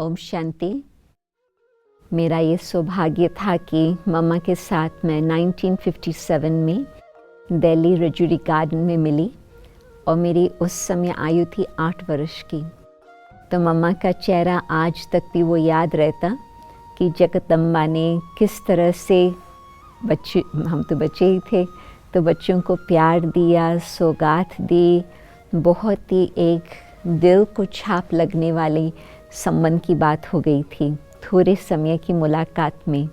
ओम शांति। मेरा ये सौभाग्य था कि मम्मा के साथ मैं 1957 में दिल्ली रजूरी गार्डन में मिली और मेरी उस समय आयु थी 8 वर्ष की। तो मम्मा का चेहरा आज तक भी वो याद रहता कि जगदम्बा ने किस तरह से हम तो बच्चे ही थे, तो बच्चों को प्यार दिया, सौगात दी। बहुत ही एक दिल को छाप लगने वाली संबंध की बात हो गई थी थोड़े समय की मुलाकात में।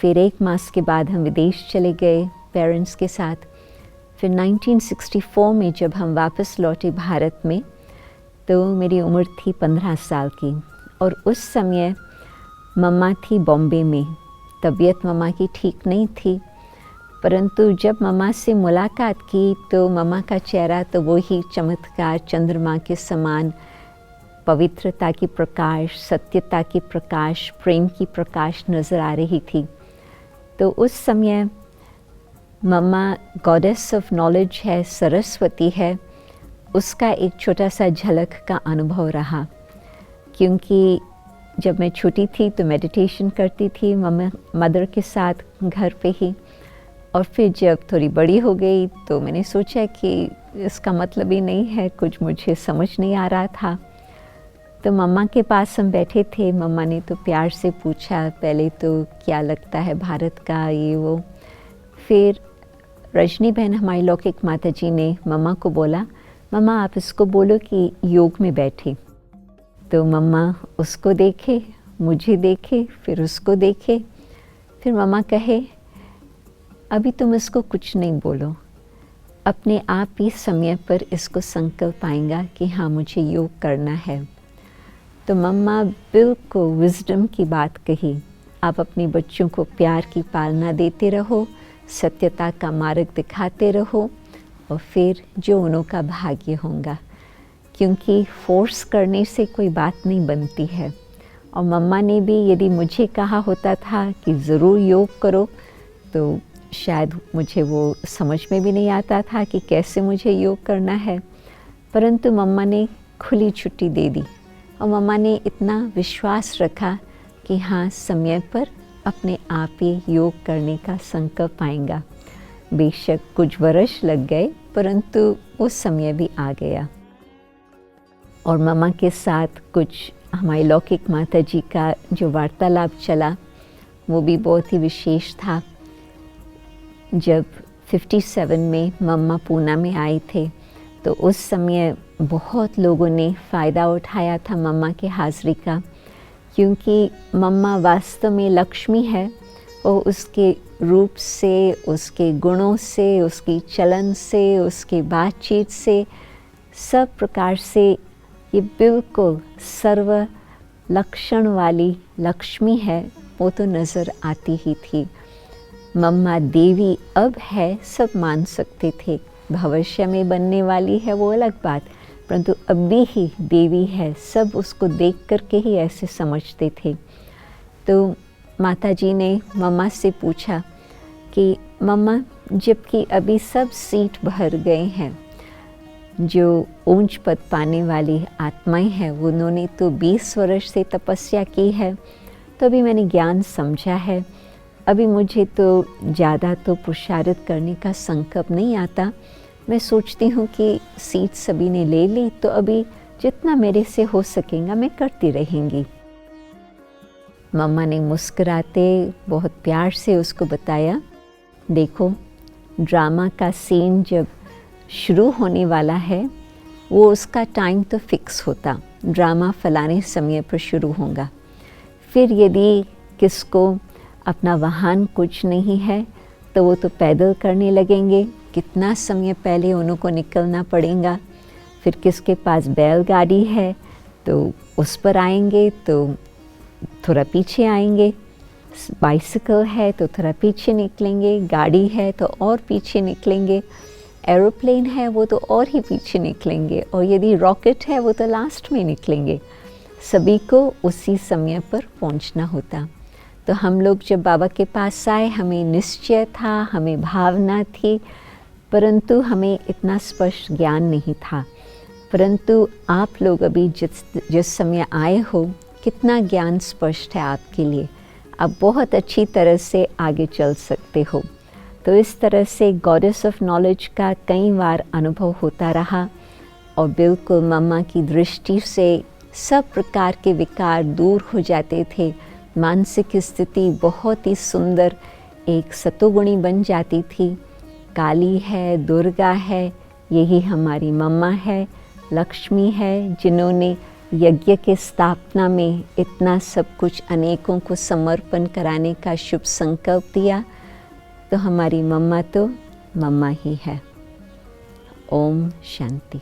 फिर 1 मास के बाद हम विदेश चले गए पेरेंट्स के साथ। फिर 1964 में जब हम वापस लौटे भारत में, तो मेरी उम्र थी 15 साल की और उस समय मम्मा थी बॉम्बे में। तबीयत मम्मा की ठीक नहीं थी, परंतु जब मम्मा से मुलाकात की तो मम्मा का चेहरा तो वो ही चमत्कार चंद्रमा के समान, पवित्रता की प्रकाश, सत्यता की प्रकाश, प्रेम की प्रकाश नज़र आ रही थी। तो उस समय मम्मा गॉडेस ऑफ नॉलेज है, सरस्वती है, उसका एक छोटा सा झलक का अनुभव रहा। क्योंकि जब मैं छोटी थी तो मेडिटेशन करती थी मदर के साथ घर पे ही, और फिर जब थोड़ी बड़ी हो गई तो मैंने सोचा कि इसका मतलब ही नहीं है, कुछ मुझे समझ नहीं आ रहा था। तो मम्मा के पास हम बैठे थे। मम्मा ने तो प्यार से पूछा पहले तो क्या लगता है भारत का, ये वो। फिर रजनी बहन हमारी लौकिक माता जी ने मम्मा को बोला, मम्मा आप इसको बोलो कि योग में बैठे। तो मम्मा उसको देखे, मुझे देखे, फिर उसको देखे। फिर मम्मा कहे, अभी तुम इसको कुछ नहीं बोलो, अपने आप ही समय पर इसको संकल्प आएगा कि हाँ मुझे योग करना है। तो मम्मा बिल्कुल विजडम की बात कही, आप अपने बच्चों को प्यार की पालना देते रहो, सत्यता का मार्ग दिखाते रहो, और फिर जो उनका भाग्य होगा। क्योंकि फोर्स करने से कोई बात नहीं बनती है। और मम्मा ने भी यदि मुझे कहा होता था कि ज़रूर योग करो, तो शायद मुझे वो समझ में भी नहीं आता था कि कैसे मुझे योग करना है। परंतु मम्मा ने खुली छुट्टी दे दी और मम्मा ने इतना विश्वास रखा कि हाँ समय पर अपने आप ही योग करने का संकल्प आएगा। बेशक कुछ वर्ष लग गए, परंतु उस समय भी आ गया। और मम्मा के साथ कुछ हमारी लौकिक माता जी का जो वार्तालाप चला वो भी बहुत ही विशेष था। जब 57 में मम्मा पूना में आए थे तो उस समय बहुत लोगों ने फ़ायदा उठाया था मम्मा के हाज़िरी का। क्योंकि मम्मा वास्तव में लक्ष्मी है और उसके रूप से, उसके गुणों से, उसकी चलन से, उसकी बातचीत से, सब प्रकार से ये बिल्कुल सर्व लक्षण वाली लक्ष्मी है, वो तो नज़र आती ही थी। मम्मा देवी अब है, सब मान सकते थे, भविष्य में बनने वाली है वो अलग बात, परंतु अभी ही देवी है, सब उसको देख करके ही ऐसे समझते थे। तो माता जी ने मम्मा से पूछा कि मम्मा जबकि अभी सब सीट भर गए हैं, जो ऊंच पद पाने वाली आत्माएं हैं उन्होंने तो 20 वर्ष से तपस्या की है, तो अभी मैंने ज्ञान समझा है, अभी मुझे तो ज़्यादा तो पुरुषार्थ करने का संकल्प नहीं आता। मैं सोचती हूँ कि सीट सभी ने ले ली, तो अभी जितना मेरे से हो सकेगा मैं करती रहेंगी। मम्मा ने मुस्कुराते बहुत प्यार से उसको बताया, देखो ड्रामा का सीन जब शुरू होने वाला है वो उसका टाइम तो फिक्स होता, ड्रामा फलाने समय पर शुरू होगा। फिर यदि किसको अपना वाहन कुछ नहीं है तो वो तो पैदल करने लगेंगे, कितना समय पहले उनको निकलना पड़ेगा। फिर किसके पास बैलगाड़ी है तो उस पर आएंगे तो थोड़ा पीछे आएंगे, बाइसिकल है तो थोड़ा पीछे निकलेंगे, गाड़ी है तो और पीछे निकलेंगे, एरोप्लेन है वो तो और ही पीछे निकलेंगे, और यदि रॉकेट है वो तो लास्ट में निकलेंगे। सभी को उसी समय पर पहुंचना होता। तो हम लोग जब बाबा के पास आए, हमें निश्चय था, हमें भावना थी, परंतु हमें इतना स्पष्ट ज्ञान नहीं था। परंतु आप लोग अभी जिस समय आए हो, कितना ज्ञान स्पष्ट है आपके लिए, आप बहुत अच्छी तरह से आगे चल सकते हो। तो इस तरह से गॉडेस ऑफ नॉलेज का कई बार अनुभव होता रहा और बिल्कुल मम्मा की दृष्टि से सब प्रकार के विकार दूर हो जाते थे। मानसिक स्थिति बहुत ही सुंदर एक सतोगुणी बन जाती थी। काली है, दुर्गा है, यही हमारी मम्मा है, लक्ष्मी है, जिन्होंने यज्ञ के स्थापना में इतना सब कुछ अनेकों को समर्पण कराने का शुभ संकल्प दिया। तो हमारी मम्मा तो मम्मा ही है। ओम शांति।